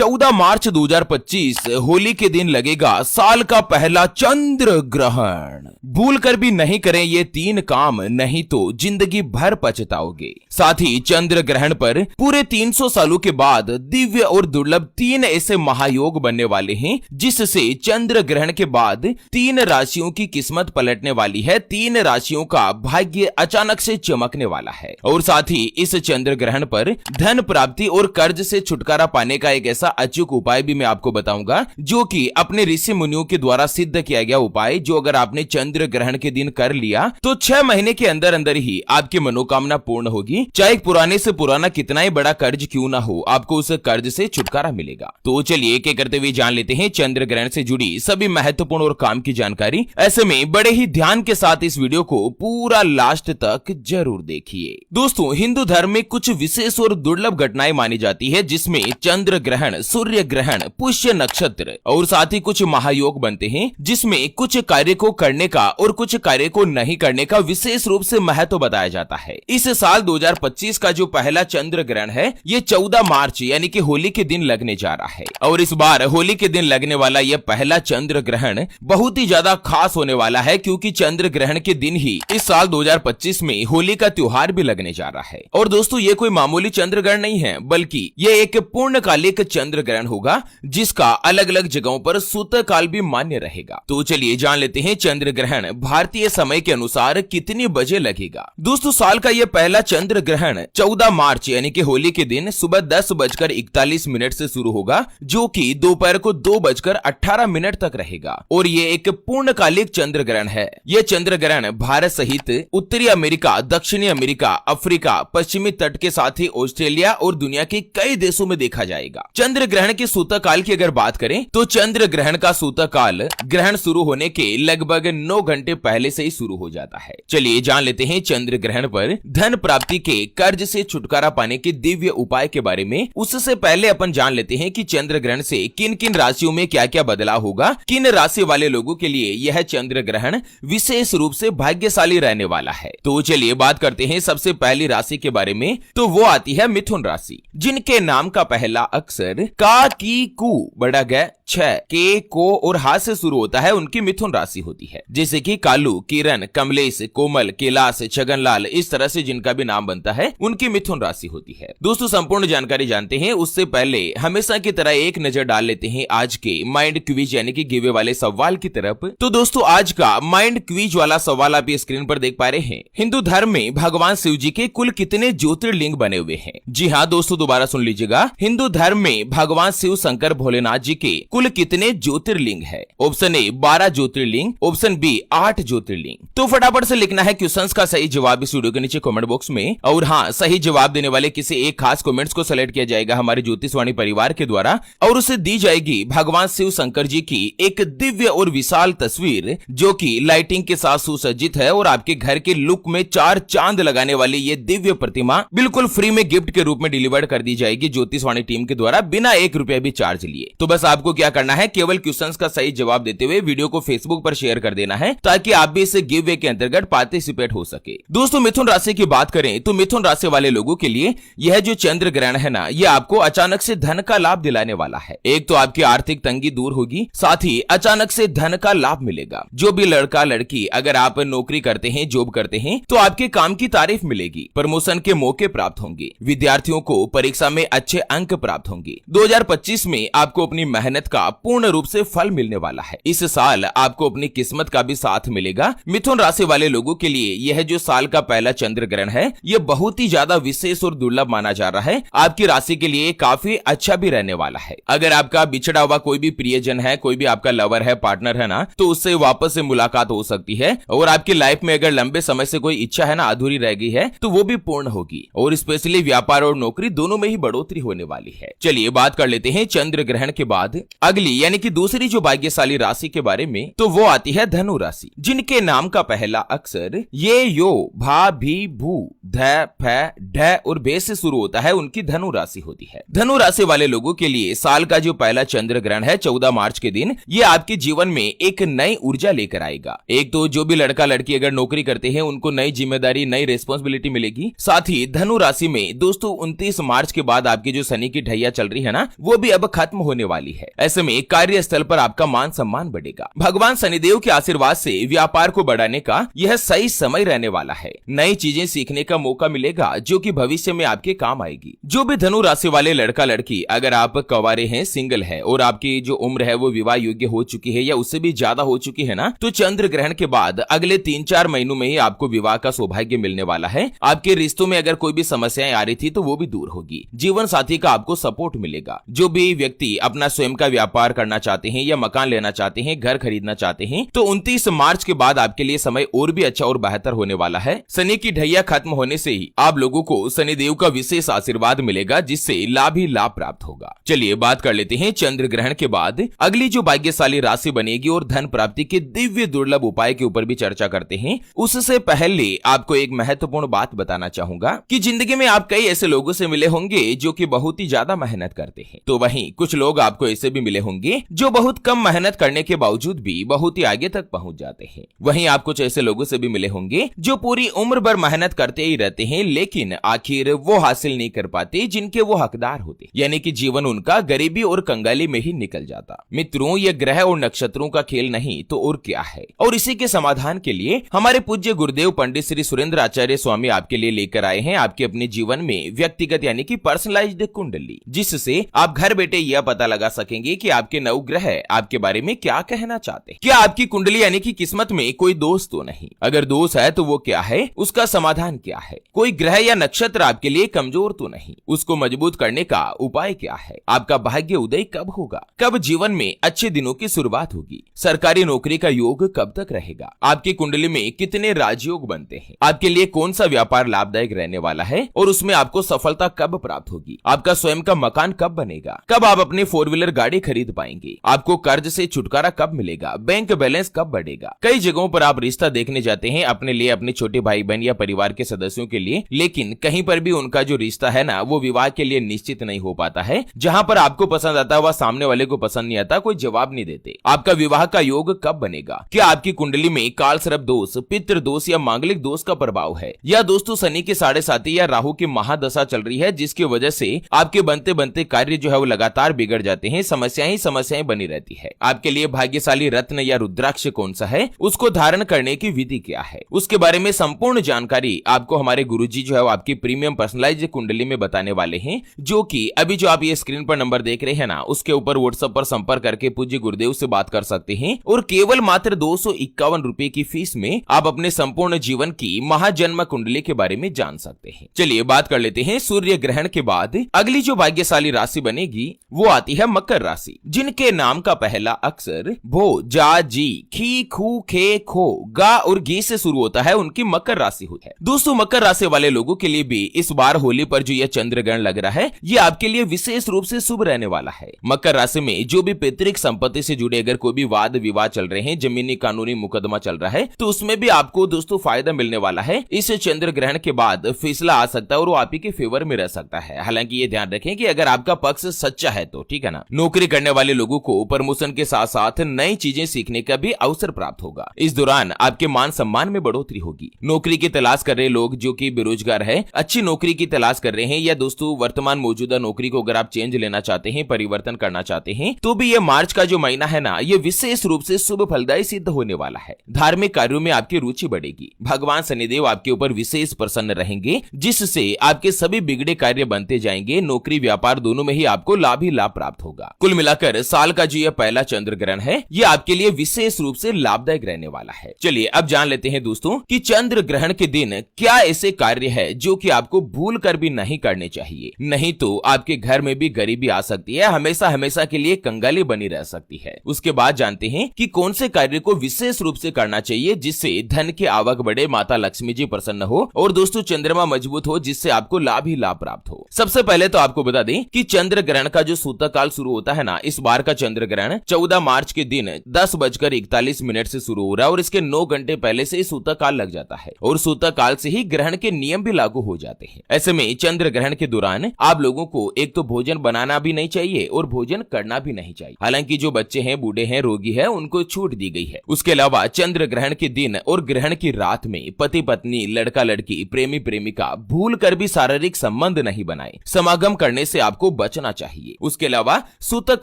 14 मार्च 2025 होली के दिन लगेगा साल का पहला चंद्र ग्रहण। भूल कर भी नहीं करें ये 3 काम, नहीं तो जिंदगी भर पछताओगे। साथ ही चंद्र ग्रहण पर पूरे 300 सालों के बाद दिव्य और दुर्लभ 3 ऐसे महायोग बनने वाले हैं जिससे चंद्र ग्रहण के बाद 3 राशियों की किस्मत पलटने वाली है। 3 राशियों का भाग्य अचानक से चमकने वाला है। और साथ ही इस चंद्र ग्रहण पर धन प्राप्ति और कर्ज से छुटकारा पाने का एक ऐसा अचूक उपाय भी मैं आपको बताऊंगा, जो कि अपने ऋषि मुनियों के द्वारा सिद्ध किया गया उपाय, जो अगर आपने चंद्र ग्रहण के दिन कर लिया तो 6 महीने के अंदर अंदर ही आपकी मनोकामना पूर्ण होगी। चाहे पुराने से पुराना कितना ही बड़ा कर्ज क्यों ना हो, आपको उस कर्ज से छुटकारा मिलेगा। तो चलिए एक एक करते हुए जान लेते हैं चंद्र ग्रहण से जुड़ी सभी महत्वपूर्ण और काम की जानकारी। ऐसे में बड़े ही ध्यान के साथ इस वीडियो को पूरा लास्ट तक जरूर देखिए। दोस्तों, हिंदू धर्म में कुछ विशेष और दुर्लभ घटनाएं मानी जाती है, जिसमें चंद्र ग्रहण, सूर्य ग्रहण, पुष्य नक्षत्र और साथ ही कुछ महायोग बनते हैं, जिसमें कुछ कार्य को करने का और कुछ कार्य को नहीं करने का विशेष रूप से महत्व बताया जाता है। इस साल 2025 का जो पहला चंद्र ग्रहण है, ये 14 मार्च यानी कि होली के दिन लगने जा रहा है। और इस बार होली के दिन लगने वाला यह पहला चंद्र ग्रहण बहुत ही ज्यादा खास होने वाला है, क्योंकि चंद्र ग्रहण के दिन ही इस साल 2025 में होली का त्योहार भी लगने जा रहा है। और दोस्तों, ये कोई मामूली चंद्र ग्रहण नहीं है, बल्कि ये एक पूर्णकालिक चंद्र ग्रहण होगा, जिसका अलग अलग जगहों पर सूतक काल भी मान्य रहेगा। तो चलिए जान लेते हैं चंद्र ग्रहण भारतीय समय के अनुसार कितने बजे लगेगा। दोस्तों, साल का यह पहला चंद्र ग्रहण 14 मार्च यानी कि होली के दिन सुबह 10:41 से शुरू होगा, जो कि दोपहर को 2:18 तक रहेगा। और ये एक पूर्णकालिक चंद्र ग्रहण है। यह चंद्र ग्रहण भारत सहित उत्तरी अमेरिका, दक्षिणी अमेरिका, अफ्रीका, पश्चिमी तट के साथ ही ऑस्ट्रेलिया और दुनिया के कई देशों में देखा जाएगा। चंद्र ग्रहण के सूतक काल की अगर बात करें तो चंद्र ग्रहण का सूतक काल ग्रहण शुरू होने के लगभग 9 घंटे पहले से ही शुरू हो जाता है। चलिए जान लेते हैं चंद्र ग्रहण पर धन प्राप्ति के, कर्ज से छुटकारा पाने के दिव्य उपाय के बारे में। उससे पहले अपन जान लेते हैं कि चंद्र ग्रहण से किन किन राशियों में क्या क्या बदलाव होगा। किन राशि वाले लोगों के लिए यह चंद्र ग्रहण विशेष रूप से भाग्यशाली रहने वाला है। तो चलिए बात करते हैं सबसे पहली राशि के बारे में। तो वो आती है मिथुन राशि, जिनके नाम का पहला अक्षर का, की, कु, बड़ा ग, छ, के, को और हा से शुरू होता है, उनकी मिथुन राशि होती है। जैसे कि कालू, किरण, कमलेश, कोमल, कैलाश, छगनलाल, इस तरह से जिनका भी नाम बनता है, उनकी मिथुन राशि होती है। दोस्तों, संपूर्ण जानकारी जानते हैं उससे पहले हमेशा की तरह एक नजर डाल लेते हैं आज के माइंड क्विज यानी कि गिवे वाले सवाल की तरफ। तो दोस्तों, आज का माइंड क्विज वाला सवाल आप स्क्रीन पर देख पा रहे हैं। हिंदू धर्म में भगवान शिव जी के कुल कितने ज्योतिर्लिंग बने हुए हैं? जी हाँ दोस्तों, दोबारा सुन लीजिएगा। हिंदू धर्म में भगवान शिव शंकर भोलेनाथ जी के कुल कितने ज्योतिर्लिंग है? ऑप्शन ए 12 ज्योतिर्लिंग, ऑप्शन बी 8 ज्योतिर्लिंग। तो फटाफट से लिखना है क्वेश्चंस का सही जवाब इस वीडियो के नीचे कमेंट बॉक्स में। और हाँ, सही जवाब देने वाले किसी एक खास कमेंट्स को सेलेक्ट किया जाएगा हमारे ज्योतिषवाणी परिवार के द्वारा, और उसे दी जाएगी भगवान शिव शंकर जी की एक दिव्य और विशाल तस्वीर, जो कि लाइटिंग के साथ सुसज्जित है। और आपके घर के लुक में 4 चांद लगाने वाली ये दिव्य प्रतिमा बिल्कुल फ्री में गिफ्ट के रूप में डिलीवर कर दी जाएगी ज्योतिषवाणी टीम के द्वारा, बिना 1 रुपया भी चार्ज लिए। तो बस आपको क्या करना है, केवल क्वेश्चंस का सही जवाब देते हुए वीडियो को फेसबुक पर शेयर कर देना है, ताकि आप भी इस गिव वे के अंतर्गत पार्टिसिपेट हो सके। दोस्तों, मिथुन राशि की बात करें तो मिथुन राशि वाले लोगों के लिए यह जो चंद्र ग्रहण है ना, यह आपको अचानक से धन का लाभ दिलाने वाला है। एक तो आपकी आर्थिक तंगी दूर होगी, साथ ही अचानक से धन का लाभ मिलेगा। जो भी लड़का लड़की, अगर आप नौकरी करते हैं, जॉब करते हैं, तो आपके काम की तारीफ मिलेगी, प्रमोशन के मौके प्राप्त होंगे, विद्यार्थियों को परीक्षा में अच्छे अंक प्राप्त होंगे। 2025 में आपको अपनी मेहनत का पूर्ण रूप से फल मिलने वाला है। इस साल आपको अपनी किस्मत का भी साथ मिलेगा। मिथुन राशि वाले लोगों के लिए यह जो साल का पहला चंद्र ग्रहण है, यह बहुत ही ज्यादा विशेष और दुर्लभ माना जा रहा है। आपकी राशि के लिए काफी अच्छा भी रहने वाला है। अगर आपका बिछड़ा हुआ कोई भी प्रियजन है, कोई भी आपका लवर है, पार्टनर है ना, तो उससे वापस से मुलाकात हो सकती है। और आपकी लाइफ में अगर लंबे समय से कोई इच्छा है ना, अधूरी रह गई है, तो वो भी पूर्ण होगी। और स्पेशली व्यापार और नौकरी दोनों में ही बढ़ोतरी होने वाली है। चलिए बात कर लेते हैं चंद्र ग्रहण के बाद अगली यानी कि दूसरी जो भाग्यशाली राशि के बारे में। तो वो आती है धनु राशि, जिनके नाम का पहला अक्षर ये, यो, भा, भी, भू, ध, फ, ढ और बे से शुरू होता है, उनकी धनु राशि होती है। धनु राशि वाले लोगों के लिए साल का जो पहला चंद्र ग्रहण है 14 मार्च के दिन, ये आपके जीवन में एक नई ऊर्जा लेकर आएगा। एक तो जो भी लड़का लड़की अगर नौकरी करते हैं, उनको नई जिम्मेदारी, नई रिस्पॉन्सिबिलिटी मिलेगी। साथ ही धनु राशि में दोस्तों 29 मार्च के बाद आपकी जो शनि की ढैया चल रही है है ना, वो भी अब खत्म होने वाली है। ऐसे में कार्यस्थल पर आपका मान सम्मान बढ़ेगा। भगवान शनिदेव के आशीर्वाद से व्यापार को बढ़ाने का यह सही समय रहने वाला है। नई चीजें सीखने का मौका मिलेगा जो कि भविष्य में आपके काम आएगी। जो भी धनु राशि वाले लड़का लड़की, अगर आप कंवारे हैं, सिंगल है और आपकी जो उम्र है वो विवाह योग्य हो चुकी है या उससे भी ज्यादा हो चुकी है ना, तो चंद्र ग्रहण के बाद अगले 3-4 महीनों में ही आपको विवाह का सौभाग्य मिलने वाला है। आपके रिश्तों में अगर कोई भी समस्याएं आ रही थी तो वो भी दूर होगी। जीवन साथी का आपको सपोर्ट मिलेगा। जो भी व्यक्ति अपना स्वयं का व्यापार करना चाहते हैं या मकान लेना चाहते हैं, घर खरीदना चाहते हैं, तो 29 मार्च के बाद आपके लिए समय और भी अच्छा और बेहतर होने वाला है। शनि की ढैया खत्म होने से ही आप लोगों को शनिदेव का विशेष आशीर्वाद मिलेगा, जिससे लाभ ही लाभ प्राप्त होगा। चलिए बात कर लेते हैं चंद्र ग्रहण के बाद अगली जो भाग्यशाली राशि बनेगी और धन प्राप्ति के दिव्य दुर्लभ उपाय के ऊपर भी चर्चा करते हैं। उससे पहले आपको एक महत्वपूर्ण बात बताना चाहूंगा कि जिंदगी में आप कई ऐसे लोगों से मिले होंगे जो कि बहुत ही ज्यादा मेहनत करते हैं, तो वहीं कुछ लोग आपको ऐसे भी मिले होंगे जो बहुत कम मेहनत करने के बावजूद भी बहुत ही आगे तक पहुंच जाते हैं। वहीं आप कुछ ऐसे लोगों से भी मिले होंगे जो पूरी उम्र भर मेहनत करते ही रहते हैं, लेकिन आखिर वो हासिल नहीं कर पाते जिनके वो हकदार होते, यानी कि जीवन उनका गरीबी और कंगाली में ही निकल जाता। मित्रों, ये ग्रह और नक्षत्रों का खेल नहीं तो और क्या है। और इसी के समाधान के लिए हमारे पूज्य गुरुदेव पंडित श्री सुरेंद्र आचार्य स्वामी आपके लिए लेकर आए हैं आपके अपने जीवन में व्यक्तिगत यानी कि पर्सनलाइज्ड कुंडली, जिससे आप घर बैठे यह पता लगा सकेंगे कि आपके नवग्रह आपके बारे में क्या कहना चाहते हैं। क्या आपकी कुंडली यानी कि किस्मत में कोई दोष तो नहीं? अगर दोष है तो वो क्या है, उसका समाधान क्या है? कोई ग्रह या नक्षत्र आपके लिए कमजोर तो नहीं, उसको मजबूत करने का उपाय क्या है? आपका भाग्य उदय कब होगा? कब जीवन में अच्छे दिनों की शुरुआत होगी? सरकारी नौकरी का योग कब तक रहेगा? आपकी कुंडली में कितने राजयोग बनते हैं? आपके लिए कौन सा व्यापार लाभदायक रहने वाला है और उसमें आपको सफलता कब प्राप्त होगी? आपका स्वयं का मकान कब बनेगा? कब आप अपनी 4 व्हीलर गाड़ी खरीद पाएंगे? आपको कर्ज से छुटकारा कब मिलेगा? बैंक बैलेंस कब बढ़ेगा? कई जगहों पर आप रिश्ता देखने जाते हैं अपने लिए, अपने छोटे भाई बहन या परिवार के सदस्यों के लिए, लेकिन कहीं पर भी उनका जो रिश्ता है ना, वो विवाह के लिए निश्चित नहीं हो पाता है। जहां पर आपको पसंद आता है वह सामने वाले को पसंद नहीं आता, कोई जवाब नहीं देते। आपका विवाह का योग कब बनेगा? क्या आपकी कुंडली में काल सर्प दोष, पितृ दोष या मांगलिक दोष का प्रभाव है, या दोस्तों शनि के 7.5 या राहु की महादशा चल रही है, जिसकी वजह से आपके बनते बनते कार्य जो है वो लगातार बिगड़ जाते हैं, समस्याएं ही समस्याएं बनी रहती है। आपके लिए भाग्यशाली रत्न या रुद्राक्ष कौन सा है, उसको धारण करने की विधि क्या है, उसके बारे में संपूर्ण जानकारी आपको हमारे गुरुजी जो है वो आपकी प्रीमियम पर्सनलाइज्ड कुंडली में बताने वाले हैं, जो कि अभी जो आप ये स्क्रीन पर नंबर देख रहे हैं ना, उसके ऊपर व्हाट्सएप पर संपर्क करके पूज्य गुरुदेव से बात कर सकते हैं और केवल मात्र 251 रुपए की फीस में आप अपने संपूर्ण जीवन की महाजन्म कुंडली के बारे में जान सकते हैं। चलिए बात कर लेते हैं सूर्य ग्रहण के बाद अगली जो भाग्यशाली राशि बनेगी वो आती है मकर राशि, जिनके नाम का पहला अक्षर भो, जा, जी, खी, खू, खे, खो, गा और गी से शुरू होता है, उनकी मकर राशि होती है। दोस्तों, मकर राशि वाले लोगों के लिए भी इस बार होली पर जो यह चंद्र ग्रहण लग रहा है, ये आपके लिए विशेष रूप से शुभ रहने वाला है। मकर राशि में जो भी पैतृक संपत्ति से जुड़े अगर कोई भी वाद विवाद चल रहे हैं, जमीनी कानूनी मुकदमा चल रहा है, तो उसमें भी आपको दोस्तों फायदा मिलने वाला है। इस चंद्र ग्रहण के बाद फैसला आ सकता है और वो आप ही के फेवर में रह सकता है। हालांकि ये ध्यान रखें कि अगर आपका पक्ष सच्चा है तो, ठीक है ना। नौकरी करने वाले लोगों को प्रमोशन के साथ साथ नई चीजें सीखने का भी अवसर प्राप्त होगा। इस दौरान आपके मान सम्मान में बढ़ोतरी होगी। नौकरी की तलाश कर रहे लोग जो कि बेरोजगार है, अच्छी नौकरी की तलाश कर रहे हैं, या दोस्तों वर्तमान मौजूदा नौकरी को अगर आप चेंज लेना चाहते हैं, परिवर्तन करना चाहते हैं, तो भी ये मार्च का जो महीना है ना, ये विशेष रूप से शुभ फलदायी सिद्ध होने वाला है। धार्मिक कार्यों में आपकी रुचि बढ़ेगी। भगवान शनिदेव आपके ऊपर विशेष प्रसन्न रहेंगे, जिससे आपके सभी बिगड़े कार्य बनते जाएंगे। नौकरी व्यापार दोनों में ही आपको लाभ ही लाभ प्राप्त होगा। कुल मिलाकर साल का जो यह पहला चंद्र ग्रहण है, ये आपके लिए विशेष रूप से लाभदायक रहने वाला है। चलिए अब जान लेते हैं दोस्तों कि चंद्र ग्रहण के दिन क्या ऐसे कार्य है जो कि आपको भूल कर भी नहीं करने चाहिए, नहीं तो आपके घर में भी गरीबी आ सकती है, हमेशा हमेशा के लिए कंगाली बनी रह सकती है। उसके बाद जानते हैं कि कौन से कार्य को विशेष रूप से करना चाहिए जिससे धन की आवक बढ़े, माता लक्ष्मी जी प्रसन्न हो और दोस्तों चंद्रमा मजबूत हो, जिससे आपको लाभ ही लाभ प्राप्त हो। सबसे पहले तो आपको बता दें कि चंद्र ग्रहण का जो सूतक काल शुरू होता है ना, इस बार का चंद्र ग्रहण 14 मार्च के दिन 10:41 से शुरू हो रहा है और इसके 9 घंटे पहले से सूतक काल लग जाता है और सूतक काल से ही ग्रहण के नियम भी लागू हो जाते हैं। ऐसे में चंद्र ग्रहण के दौरान आप लोगों को एक तो भोजन बनाना भी नहीं चाहिए और भोजन करना भी नहीं चाहिए। हालांकि जो बच्चे हैं, बूढ़े हैं, रोगी है, उनको छूट दी गई है। उसके अलावा चंद्र ग्रहण के दिन और ग्रहण की रात में पति पत्नी, लड़का लड़की, प्रेमी प्रेमिका भूल कर भी शारीरिक संबंध नहीं बनाए। समागम करने से आपको आपको बचना चाहिए। उसके अलावा सूतक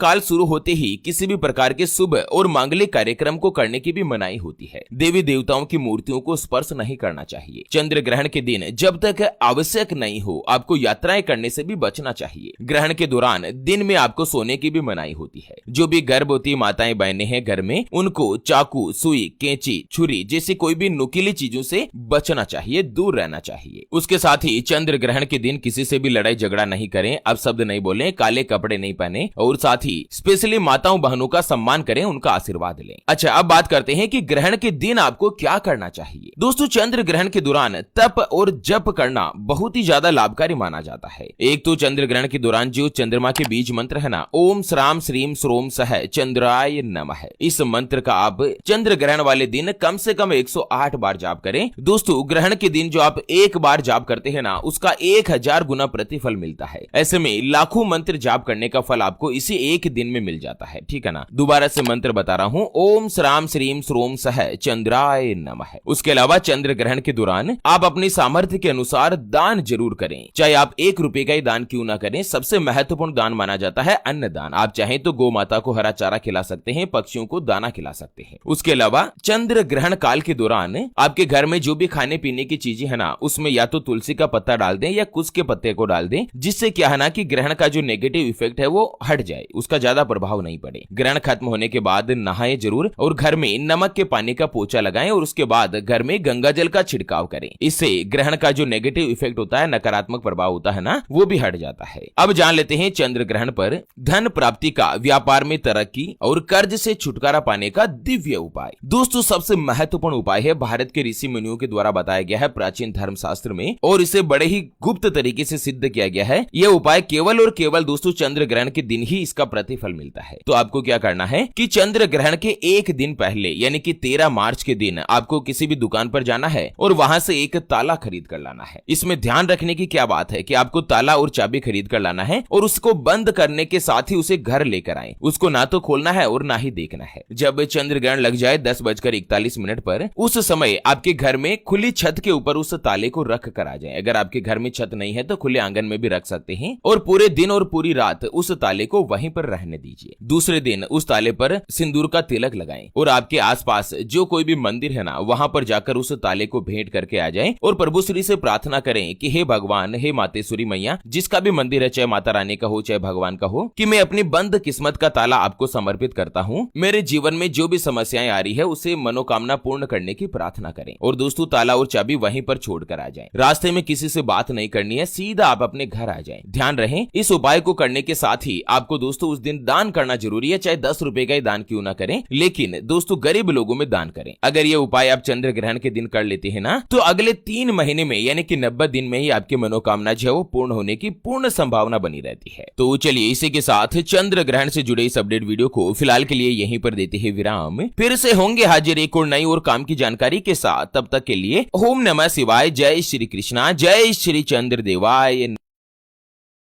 काल शुरू होते ही किसी भी प्रकार के शुभ और मांगलिक कार्यक्रम को करने की भी मनाही होती है। देवी देवताओं की मूर्तियों को स्पर्श नहीं करना चाहिए। चंद्र ग्रहण के दिन जब तक आवश्यक नहीं हो आपको यात्राएं करने से भी बचना चाहिए। ग्रहण के दौरान दिन में आपको सोने की भी मनाही होती है। जो भी गर्भवती माताएं बहनें हैं घर में, उनको चाकू, सुई, कैंची, छुरी जैसी कोई भी नुकीली चीजों से बचना चाहिए, दूर रहना चाहिए। उसके साथ ही चंद्र ग्रहण के दिन किसी से भी लड़ाई झगड़ा नहीं करें, अब शब्द नहीं बोलें, काले कपड़े नहीं पहने और साथ ही स्पेशली माताओं बहनों का सम्मान करें, उनका आशीर्वाद लें। अच्छा, अब बात करते हैं कि ग्रहण के दिन आपको क्या करना चाहिए। दोस्तों, चंद्र ग्रहण के दौरान तप और जप करना बहुत ही ज्यादा लाभकारी माना जाता है। एक तो चंद्र ग्रहण के दौरान जो चंद्रमा के बीज मंत्र है ना, ओम श्राम श्रीम श्रोम सह चंद्राय नमः, इस मंत्र का आप चंद्र ग्रहण वाले दिन कम से कम 108 बार जाप करें। दोस्तों, ग्रहण के दिन जो आप एक बार जाप करते हैं ना, उसका 1000 गुना प्रतिफल मिलता है। ऐसे में लाखों मंत्र जाप करने का फल आपको इसी एक दिन में मिल जाता है। ठीक है ना, दोबारा से मंत्र बता रहा हूं, ओम श्राम श्रीम श्रोम सह चंद्राय नमः। उसके अलावा चंद्र ग्रहण के दौरान आप अपनी सामर्थ्य के अनुसार दान जरूर करें, चाहे आप 1 रुपए का ही दान क्यों ना करें। सबसे महत्वपूर्ण दान माना जाता है अन्न दान। आप चाहें तो गौ माता को हरा चारा खिला सकते हैं, पक्षियों को दाना खिला सकते हैं। उसके अलावा चंद्र ग्रहण काल के दौरान आपके घर में जो भी खाने पीने की चीजें है ना, उसमें या तो तुलसी का पत्ता डाल दें या कुश के पत्ते को डाल दें, जिससे क्या है ना कि ग्रहण का जो नेगेटिव इफेक्ट है वो हट जाए, उसका ज्यादा प्रभाव नहीं पड़े। ग्रहण खत्म होने के बाद नहाएं जरूर और घर में नमक के पानी का पोछा लगाएं और उसके बाद घर में गंगा जल का छिड़काव करें। इससे ग्रहण का जो नेगेटिव इफेक्ट होता है, नकारात्मक प्रभाव होता है ना, वो भी हट जाता है। अब जान लेते हैं चंद्र ग्रहण पर धन प्राप्ति का, व्यापार में तरक्की और कर्ज से छुटकारा पाने का दिव्य उपाय। दोस्तों, सबसे महत्वपूर्ण उपाय है भारत के ऋषि मुनियों के द्वारा बताया गया है प्राचीन धर्मशास्त्र में, और इसे बड़े ही गुप्त तरीके से सिद्ध किया गया है। यह उपाय केवल और केवल दोस्तों चंद्र ग्रहण के दिन ही इसका प्रतिफल मिलता है। तो आपको क्या करना है कि चंद्र ग्रहण के एक दिन पहले यानी कि 13 मार्च के दिन आपको किसी भी दुकान पर जाना है और वहां से एक ताला खरीद कर लाना है। इसमें ध्यान रखने की क्या बात है कि आपको ताला और चाबी खरीद कर लाना है और उसको बंद करने के साथ ही उसे घर लेकर आए। उसको ना तो खोलना है और ना ही देखना है। जब चंद्र ग्रहण लग जाए 10:41 पर, उस समय आपके घर में खुली छत के ऊपर उस ताले को रख कर आ जाए। अगर आपके घर में छत नहीं है तो खुले आंगन में भी रख सकते हैं और पूरे दिन और पूरी रात उस ताले को वहीं पर रहने दीजिए। दूसरे दिन उस ताले पर सिंदूर का तिलक लगाएं और आपके आसपास जो कोई भी मंदिर है ना, वहां पर जाकर उस ताले को भेंट करके आ जाएं और प्रभु श्री से प्रार्थना करें कि हे भगवान, हे मातेश्वरी मैया, जिसका भी मंदिर है, चाहे माता रानी का हो चाहे भगवान का हो, कि मैं अपनी बंद किस्मत का ताला आपको समर्पित करता हूं। मेरे जीवन में जो भी समस्याएं आ रही है उसे मनोकामना पूर्ण करने की प्रार्थना करें। और दोस्तों, ताला और चाबी वहीं पर छोड़कर आ जाएं। रास्ते में किसी से बात नहीं करनी है, सीधा आप अपने घर आ जाएं। ध्यान रहे, इस उपाय को करने के साथ ही आपको दोस्तों उस दिन दान करना जरूरी है, चाहे 10 रुपए का ही दान क्यों ना करें, लेकिन दोस्तों गरीब लोगों में दान करें। अगर ये उपाय आप चंद्र ग्रहण के दिन कर लेते हैं ना, तो अगले 3 महीने में यानी कि 90 दिन में ही आपकी मनोकामना जो है वो पूर्ण होने की पूर्ण संभावना बनी रहती है। तो चलिए, इसी के साथ चंद्र ग्रहण से जुड़े इस अपडेट वीडियो को फिलहाल के लिए यहीं पर देते हैं विराम। फिर से होंगे हाजिर एक और नई और काम की जानकारी के साथ। तब तक के लिए ओम नमः शिवाय, जय श्री कृष्णा, जय श्री चंद्र देवाय।